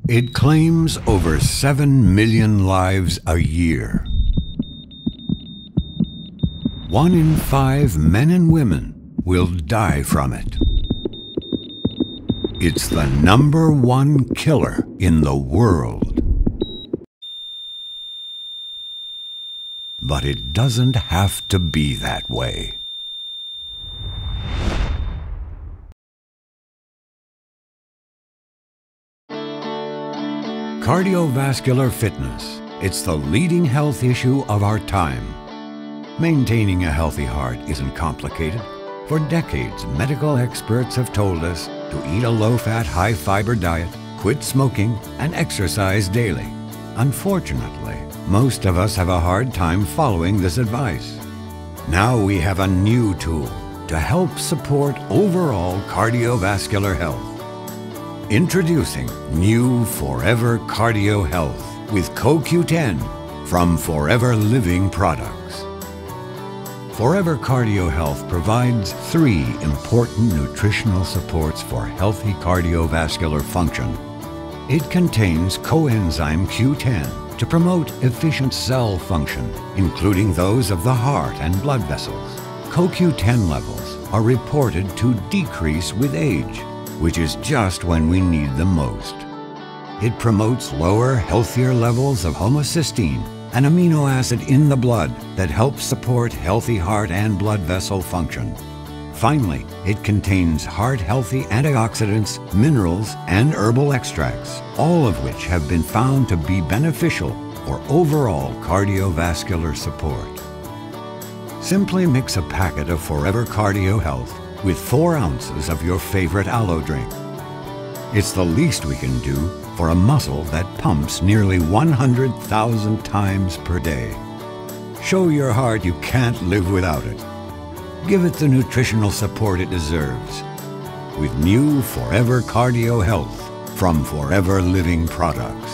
It claims over 7 million lives a year. 1 in 5 men and women will die from it. It's the #1 killer in the world. But it doesn't have to be that way. Cardiovascular fitness. It's the leading health issue of our time. Maintaining a healthy heart isn't complicated. For decades, medical experts have told us to eat a low-fat, high-fiber diet, quit smoking, and exercise daily. Unfortunately, most of us have a hard time following this advice. Now we have a new tool to help support overall cardiovascular health. Introducing new Forever Cardio Health with CoQ10 from Forever Living Products. Forever Cardio Health provides 3 important nutritional supports for healthy cardiovascular function. It contains coenzyme Q10 to promote efficient cell function, including those of the heart and blood vessels. CoQ10 levels are reported to decrease with age, which is just when we need them most. It promotes lower, healthier levels of homocysteine, an amino acid in the blood that helps support healthy heart and blood vessel function. Finally, it contains heart-healthy antioxidants, minerals, and herbal extracts, all of which have been found to be beneficial for overall cardiovascular support. Simply mix a packet of Forever Cardio Health with 4 ounces of your favorite aloe drink. It's the least we can do for a muscle that pumps nearly 100,000 times per day. Show your heart you can't live without it. Give it the nutritional support it deserves with new Forever Cardio Health from Forever Living Products.